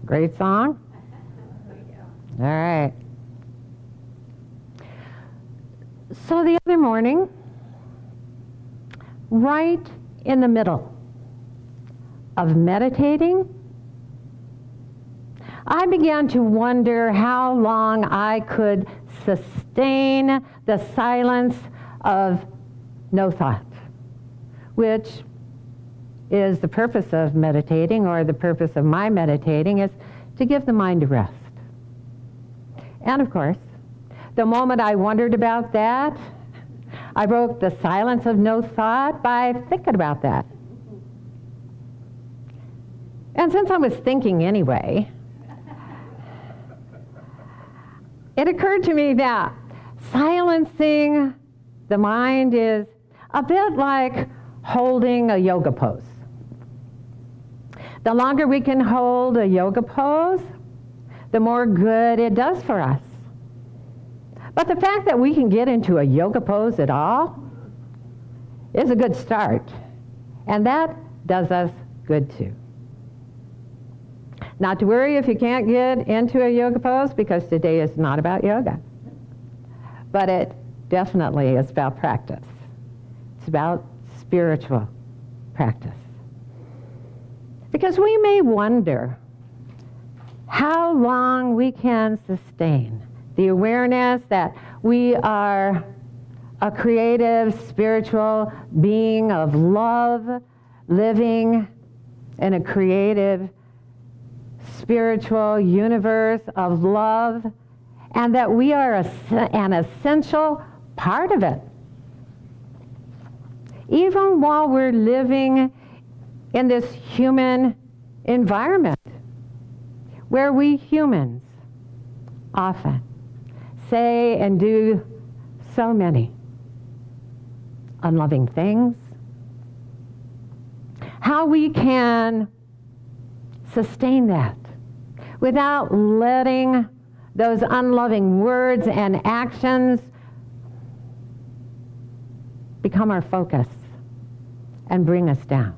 Great song? All right. So the other morning, right in the middle of meditating, I began to wonder how long I could sustain the silence of no thought, which is the purpose of meditating, or the purpose of my meditating is to give the mind a rest. And of course, the moment I wondered about that, I broke the silence of no thought by thinking about that. And since I was thinking anyway, it occurred to me that silencing the mind is a bit like holding a yoga pose. The longer we can hold a yoga pose, the more good it does for us. But the fact that we can get into a yoga pose at all is a good start. And that does us good too. Not to worry if you can't get into a yoga pose, because today is not about yoga. But it definitely is about practice. It's about spiritual practice. Because we may wonder how long we can sustain the awareness that we are a creative, spiritual being of love, living in a creative, spiritual universe of love, and that we are an essential part of it. Even while we're living in this human environment, where we humans often say and do so many unloving things, how we can sustain that without letting those unloving words and actions become our focus and bring us down.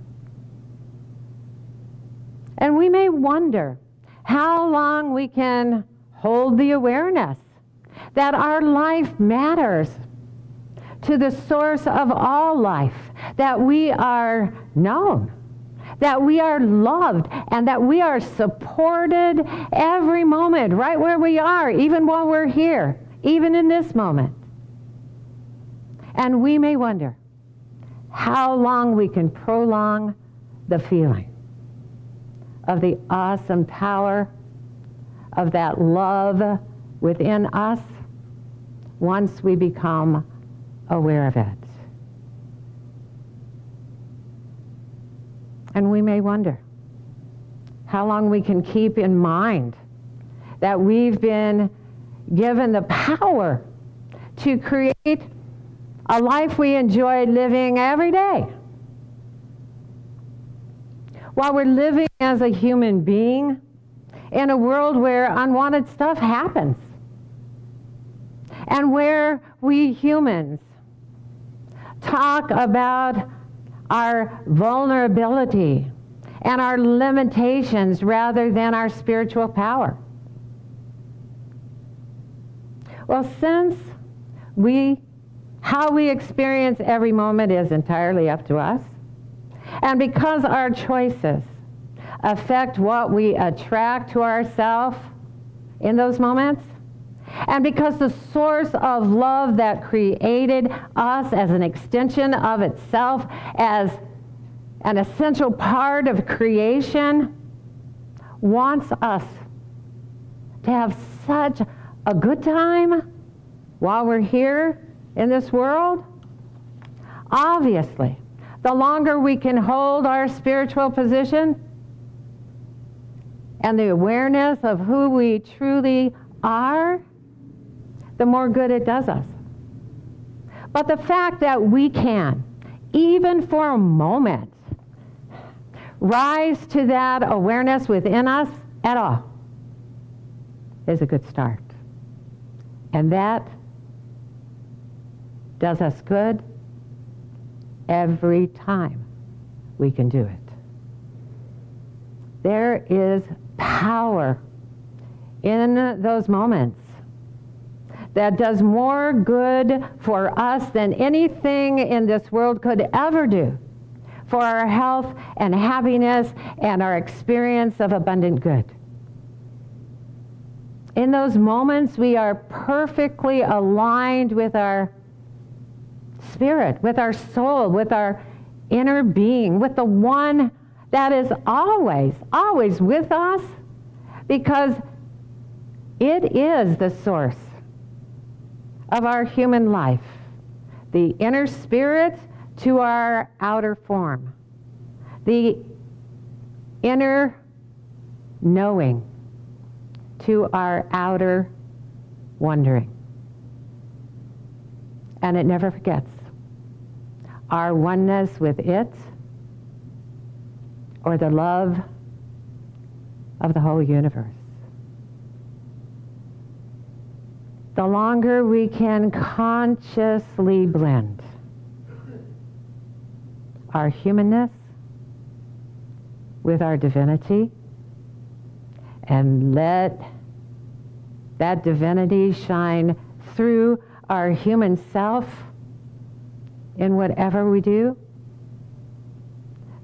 And we may wonder how long we can hold the awareness that our life matters to the source of all life, that we are known, that we are loved, and that we are supported every moment, right where we are, even while we're here, even in this moment. And we may wonder how long we can prolong the feeling of the awesome power of that love within us once we become aware of it. And we may wonder how long we can keep in mind that we've been given the power to create a life we enjoy living every day. While we're living as a human being in a world where unwanted stuff happens, and where we humans talk about our vulnerability and our limitations rather than our spiritual power. Well, since how we experience every moment is entirely up to us, and because our choices affect what we attract to ourselves in those moments, and because the source of love that created us as an extension of itself, as an essential part of creation, wants us to have such a good time while we're here in this world, obviously, the longer we can hold our spiritual position and the awareness of who we truly are, the more good it does us. But the fact that we can, even for a moment, rise to that awareness within us at all is a good start. And that does us good every time we can do it. There is power in those moments that does more good for us than anything in this world could ever do for our health and happiness and our experience of abundant good. In those moments, we are perfectly aligned with our spirit, with our soul, with our inner being, with the one that is always, always with us, because it is the source of our human life, the inner spirit to our outer form, the inner knowing to our outer wondering. And it never forgets our oneness with it, or the love of the whole universe. The longer we can consciously blend our humanness with our divinity and let that divinity shine through our human self in whatever we do,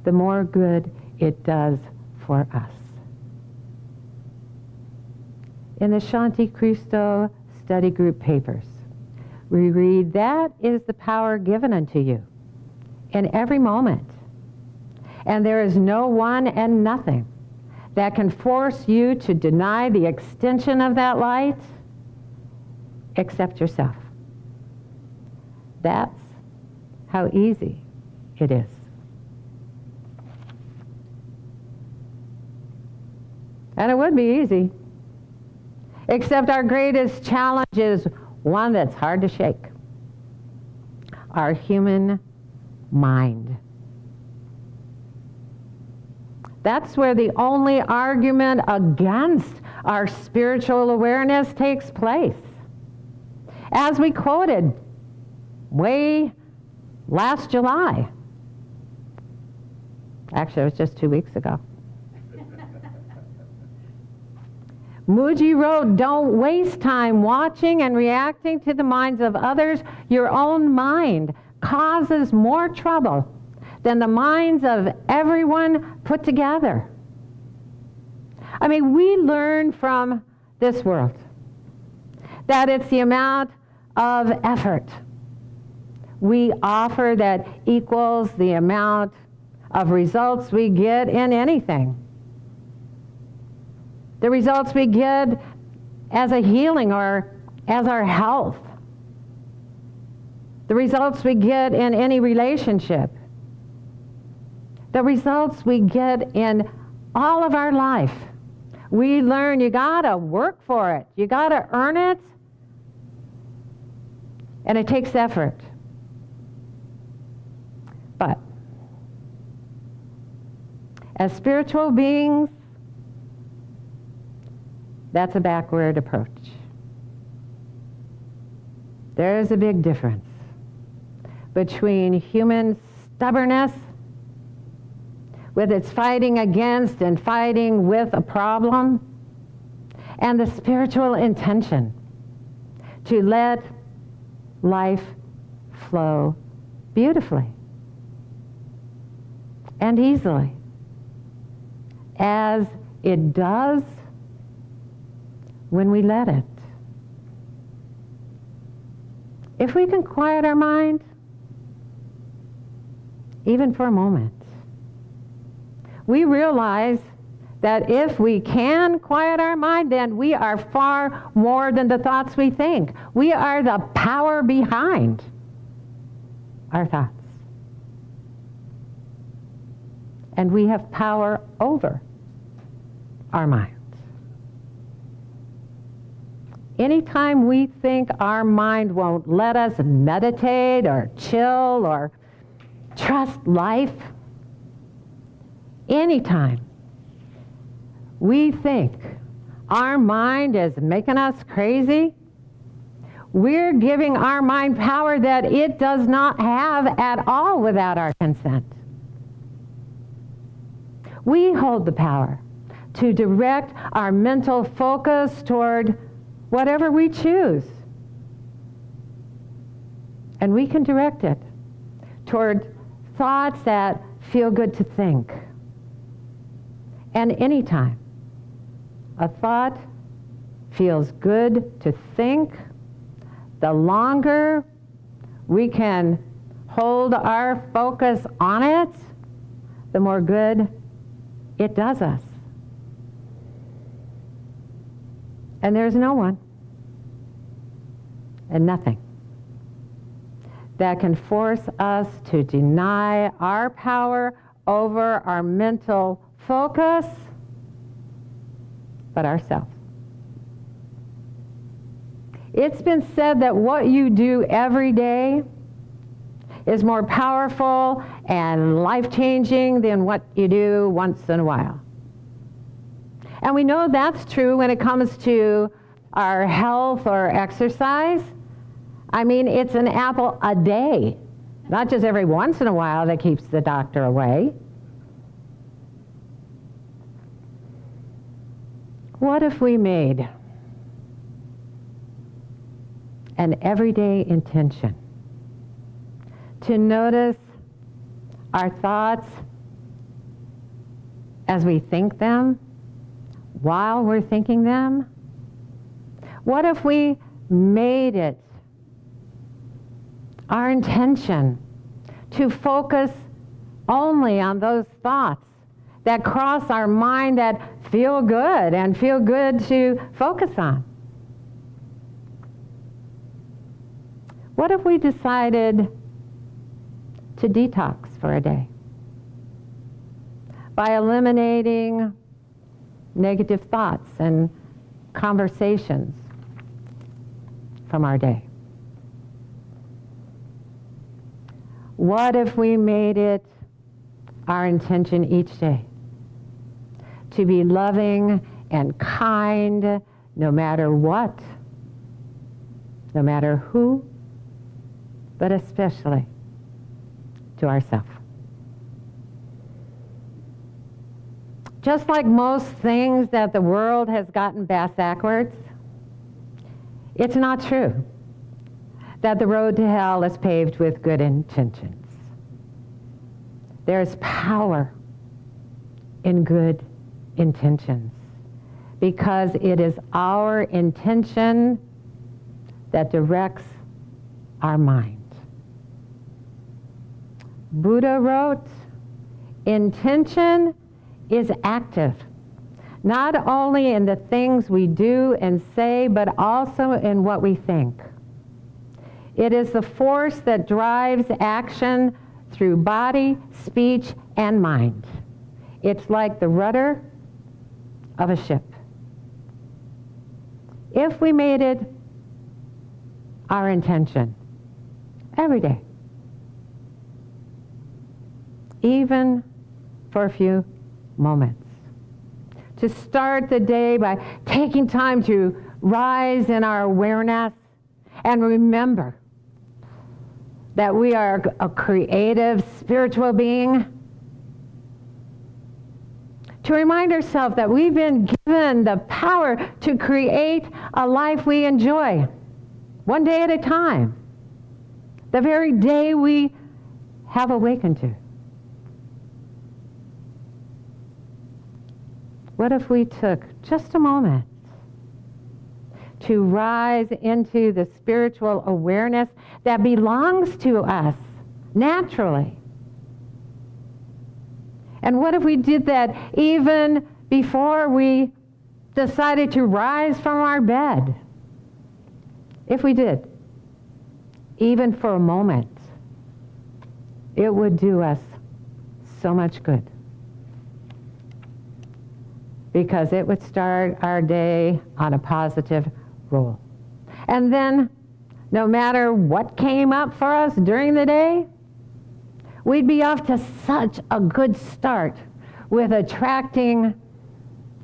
the more good it does for us. In the Shanti Cristo study group papers, we read, that is the power given unto you in every moment. And there is no one and nothing that can force you to deny the extension of that light except yourself. That's how easy it is. And it would be easy, except our greatest challenge is one that's hard to shake: our human mind. That's where the only argument against our spiritual awareness takes place. As we quoted way last July. Actually, it was just 2 weeks ago. Mooji wrote, "Don't waste time watching and reacting to the minds of others. Your own mind causes more trouble than the minds of everyone put together." I mean, we learn from this world that it's the amount of effort we offer that equals the amount of results we get in anything. The results we get as a healing or as our health. The results we get in any relationship. The results we get in all of our life. We learn you gotta work for it. You gotta earn it. And it takes effort. But as spiritual beings, that's a backward approach. There is a big difference between human stubbornness, with its fighting against and fighting with a problem, and the spiritual intention to let life flow beautifully and easily, as it does when we let it. If we can quiet our mind, even for a moment, we realize that if we can quiet our mind, then we are far more than the thoughts we think. We are the power behind our thoughts. And we have power over our minds. Anytime we think our mind won't let us meditate or chill or trust life, anytime we think our mind is making us crazy, we're giving our mind power that it does not have at all without our consent. We hold the power to direct our mental focus toward whatever we choose. And we can direct it toward thoughts that feel good to think. And anytime a thought feels good to think, the longer we can hold our focus on it, the more good it does us. And there's no one and nothing that can force us to deny our power over our mental focus but ourselves. It's been said that what you do every day is more powerful and life-changing than what you do once in a while. And we know that's true when it comes to our health or exercise. I mean, it's an apple a day, not just every once in a while that keeps the doctor away. What if we made an everyday intention to notice our thoughts as we think them, while we're thinking them? What if we made it our intention to focus only on those thoughts that cross our mind that feel good and feel good to focus on? What if we decided to detox for a day by eliminating negative thoughts and conversations from our day? What if we made it our intention each day to be loving and kind no matter what, no matter who, but especially to ourselves? Just like most things that the world has gotten backwards, it's not true that the road to hell is paved with good intentions. There's power in good intentions because it is our intention that directs our mind. Buddha wrote, intention is active, not only in the things we do and say, but also in what we think. It is the force that drives action through body, speech, and mind. It's like the rudder of a ship. If we made it our intention every day, even for a few moments, to start the day by taking time to rise in our awareness and remember that we are a creative spiritual being, to remind ourselves that we've been given the power to create a life we enjoy, one day at a time, the very day we have awakened to. What if we took just a moment to rise into the spiritual awareness that belongs to us naturally? And what if we did that even before we decided to rise from our bed? If we did, even for a moment, it would do us so much good, because it would start our day on a positive roll. And then, no matter what came up for us during the day, we'd be off to such a good start with attracting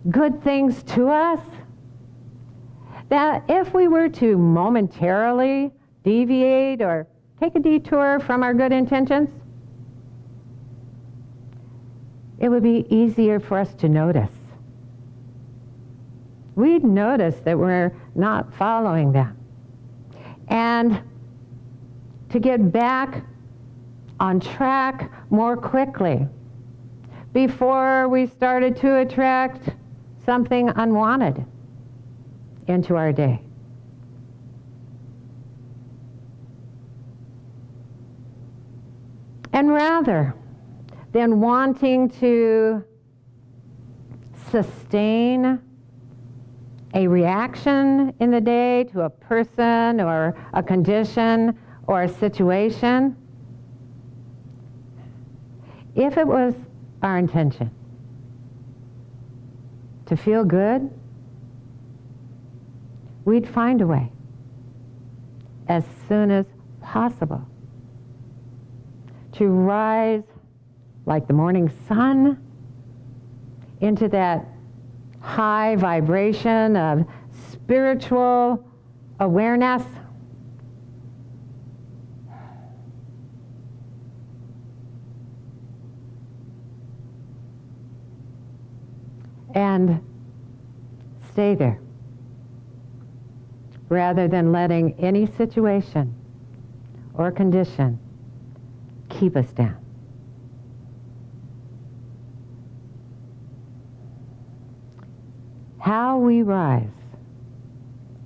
good things to us that if we were to momentarily deviate or take a detour from our good intentions, it would be easier for us to notice we'd notice that we're not following them. And to get back on track more quickly before we started to attract something unwanted into our day. And rather than wanting to sustain a reaction in the day to a person or a condition or a situation, if it was our intention to feel good, we'd find a way as soon as possible to rise like the morning sun into that high vibration of spiritual awareness. And stay there, rather than letting any situation or condition keep us down. How we rise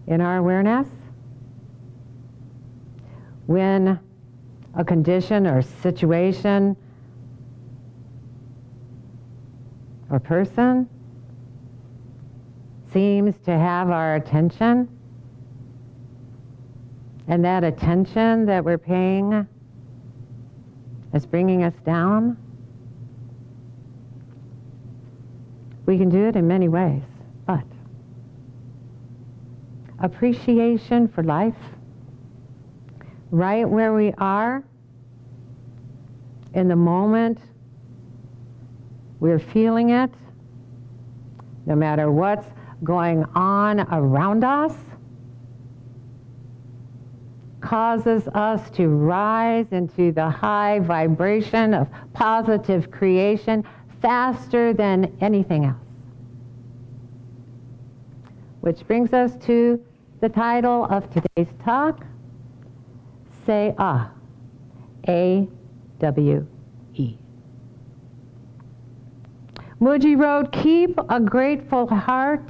in our awareness when a condition or situation or person seems to have our attention, and that attention that we're paying is bringing us down. We can do it in many ways, but appreciation for life, right where we are, in the moment we're feeling it, no matter what's going on around us, causes us to rise into the high vibration of positive creation faster than anything else. Which brings us to the title of today's talk, Say Ah, A-W-E. Mooji wrote, keep a grateful heart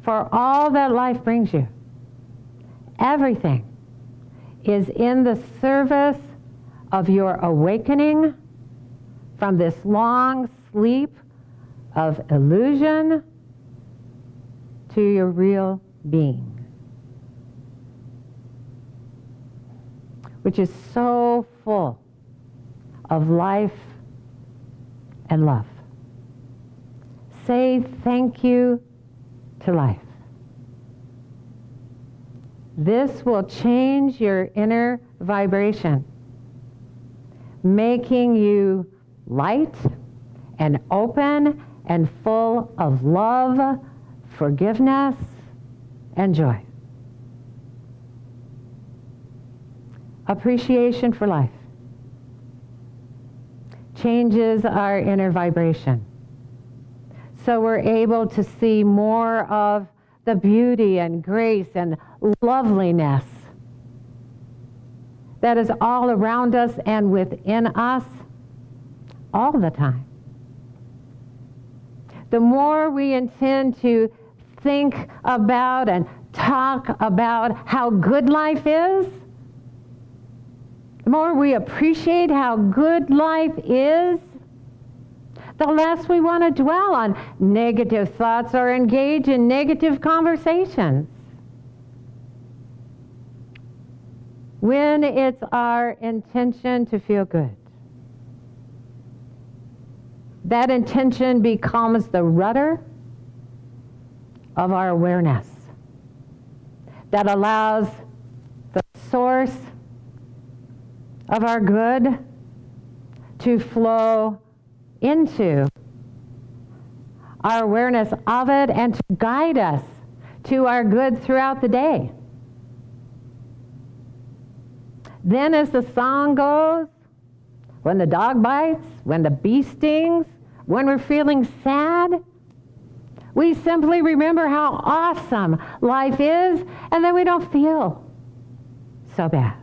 for all that life brings you. Everything is in the service of your awakening from this long sleep of illusion to your real being, which is so full of life and love. Say thank you to life. This will change your inner vibration, making you light and open and full of love, forgiveness, and joy. Appreciation for life changes our inner vibration, so we're able to see more of the beauty and grace and loveliness that is all around us and within us all the time. The more we intend to think about and talk about how good life is, the more we appreciate how good life is, the less we want to dwell on negative thoughts or engage in negative conversations. When it's our intention to feel good, that intention becomes the rudder of our awareness that allows the source of our good to flow into our awareness of it and to guide us to our good throughout the day. Then as the song goes, when the dog bites, when the bee stings, when we're feeling sad, We simply remember how awesome life is, and then we don't feel so bad.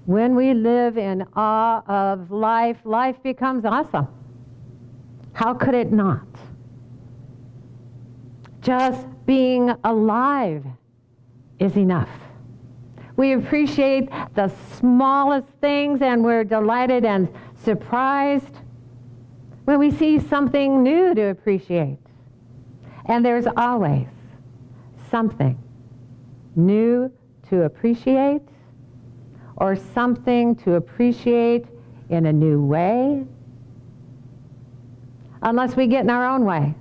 When we live in awe of life, life becomes awesome. How could it not? Just being alive is enough. We appreciate the smallest things, and we're delighted and surprised when we see something new to appreciate. And there's always something new to appreciate, or something to appreciate in a new way, unless we get in our own way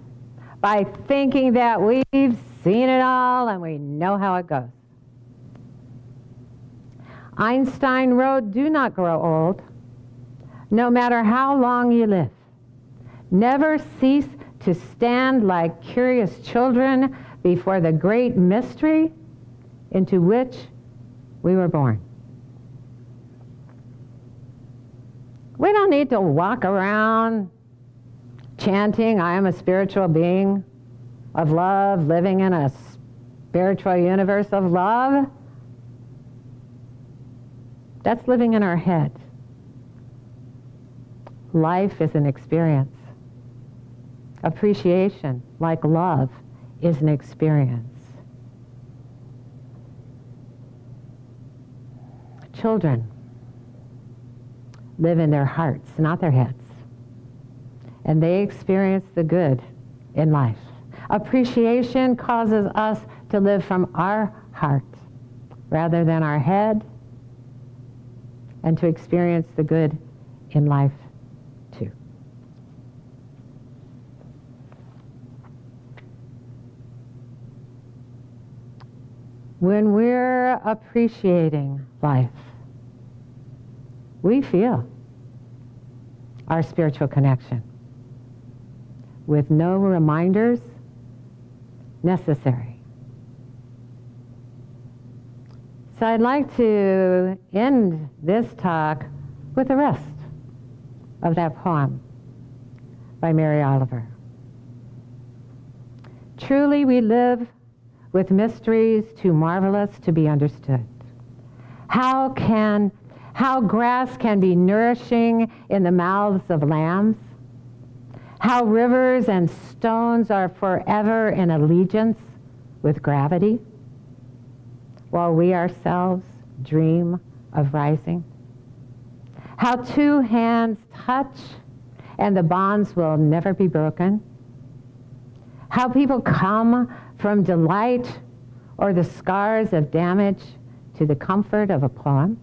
by thinking that we've seen it all and we know how it goes. Einstein wrote, "Do not grow old, no matter how long you live. Never cease to stand like curious children before the great mystery into which we were born." We don't need to walk around chanting, "I am a spiritual being of love, living in a spiritual universe of love." That's living in our head. Life is an experience. Appreciation, like love, is an experience. Children live in their hearts, not their heads. And they experience the good in life. Appreciation causes us to live from our heart rather than our head, and to experience the good in life too. When we're appreciating life, we feel our spiritual connection with no reminders necessary. So I'd like to end this talk with the rest of that poem by Mary Oliver. Truly we live with mysteries too marvelous to be understood. How grass can be nourishing in the mouths of lambs. How rivers and stones are forever in allegiance with gravity, while we ourselves dream of rising. How two hands touch and the bonds will never be broken. How people come from delight or the scars of damage to the comfort of a poem.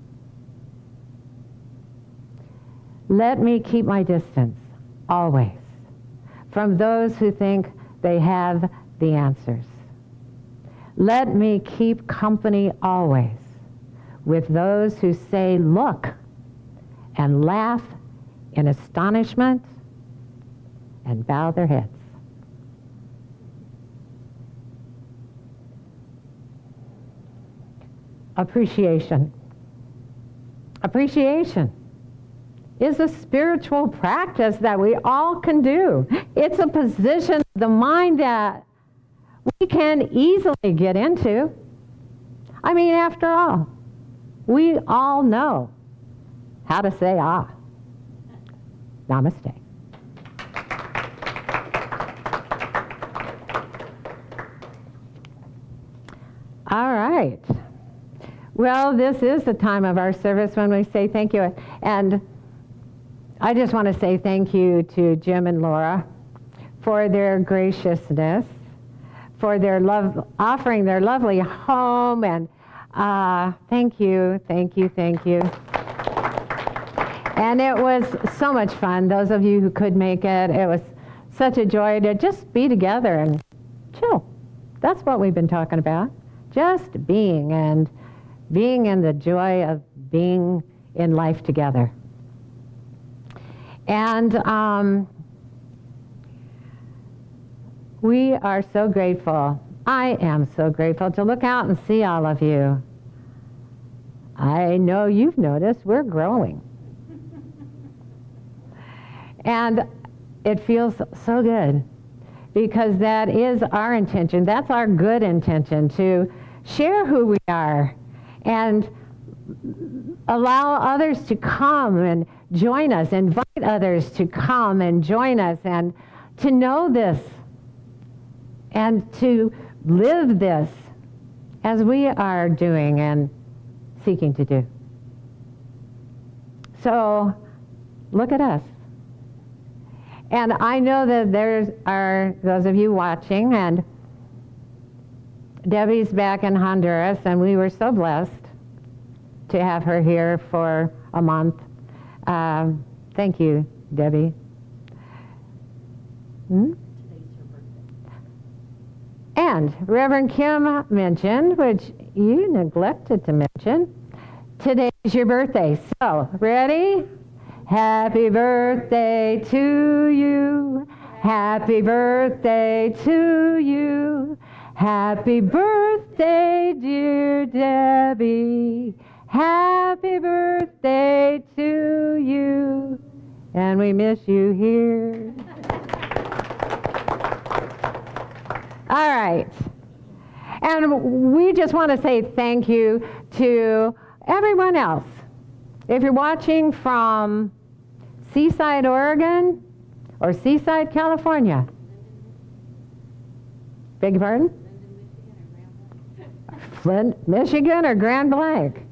Let me keep my distance, always, from those who think they have the answers. Let me keep company always with those who say, "Look," and laugh in astonishment and bow their heads. Appreciation. Appreciation is a spiritual practice that we all can do. It's a position of the mind that we can easily get into. I mean, after all, we all know how to say "ah." Namaste. All right. Well, this is the time of our service when we say thank you. And I just want to say thank you to Jim and Laura for their graciousness, for their love, offering their lovely home, and thank you. And it was so much fun. Those of you who could make it, it was such a joy to just be together and chill. That's what we've been talking about. Just being, and being in the joy of being in life together. And we are so grateful. I am so grateful to look out and see all of you. I know you've noticed we're growing. And it feels so good because that is our intention. That's our good intention, to share who we are and allow others to come and join us, invite others to come and join us and to know this and to live this as we are doing and seeking to do. So look at us. And I know that there are those of you watching, and Debbie's back in Honduras, and we were so blessed to have her here for a month. Thank you, Debbie. Today's your birthday. And Reverend Kim mentioned, which you neglected to mention, today's your birthday. So, ready? Happy birthday to you. Happy birthday to you. Happy birthday, dear Debbie. Happy birthday to you. And we miss you here. All right. And we just want to say thank you to everyone else. If you're watching from Seaside, Oregon, or Seaside, California. Beg your pardon? Flint, Michigan, or Grand Blanc.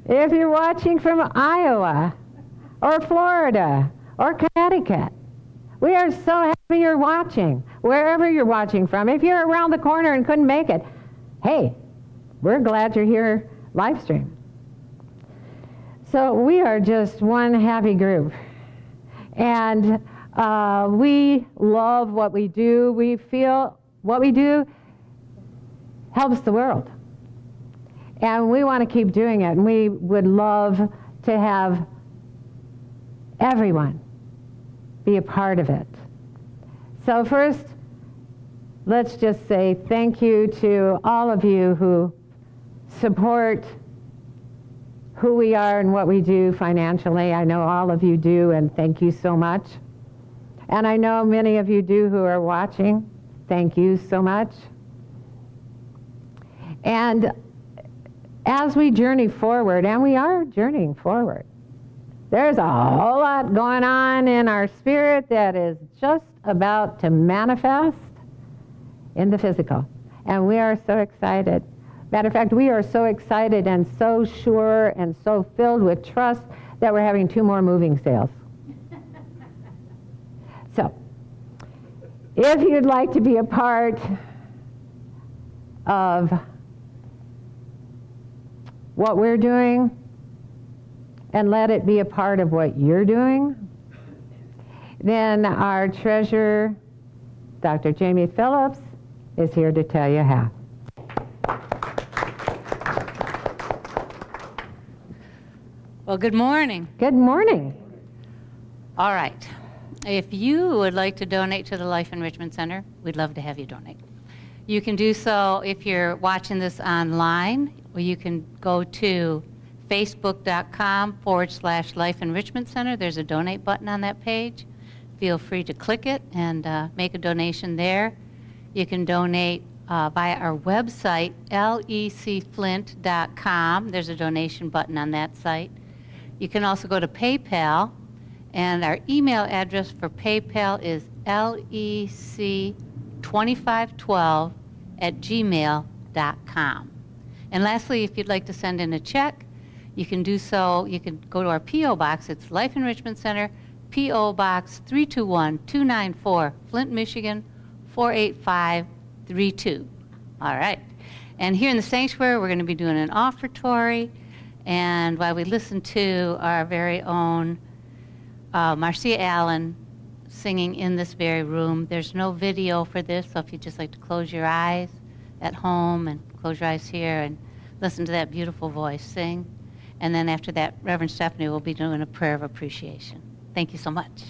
If you're watching from Iowa, or Florida, or Connecticut, we are so happy you're watching, wherever you're watching from. If you're around the corner and couldn't make it, hey, we're glad you're here live stream. So we are just one happy group. And we love what we do. We feel what we do helps the world. And we want to keep doing it. And we would love to have everyone be a part of it. So first, let's just say thank you to all of you who support who we are and what we do financially. I know all of you do, and thank you so much. And I know many of you do who are watching. Thank you so much. And as we journey forward, and we are journeying forward, there's a whole lot going on in our spirit that is just about to manifest in the physical. And we are so excited. Matter of fact, we are so excited and so sure and so filled with trust that we're having 2 more moving sales. So, if you'd like to be a part of what we're doing and let it be a part of what you're doing, then our treasurer, Dr. Jamie Phillips, is here to tell you how. Well, good morning. Good morning. All right. If you would like to donate to the Life Enrichment Center, we'd love to have you donate. You can do so if you're watching this online, or you can go to facebook.com/Life Enrichment Center. There's a donate button on that page. Feel free to click it and make a donation there. You can donate via our website, lecflint.com. There's a donation button on that site. You can also go to PayPal, and our email address for PayPal is lec2512@gmail.com. And lastly, if you'd like to send in a check, you can do so. You can go to our P.O. Box. It's Life Enrichment Center, P.O. Box 321-294, Flint, Michigan, 48532. All right. And here in the sanctuary, we're going to be doing an offertory. And while we listen to our very own Marcia Allen singing in this very room, there's no video for this, so if you'd just like to close your eyes at home and close your eyes here and listen to that beautiful voice sing. And then after that, Reverend Stephanie will be doing a prayer of appreciation. Thank you so much.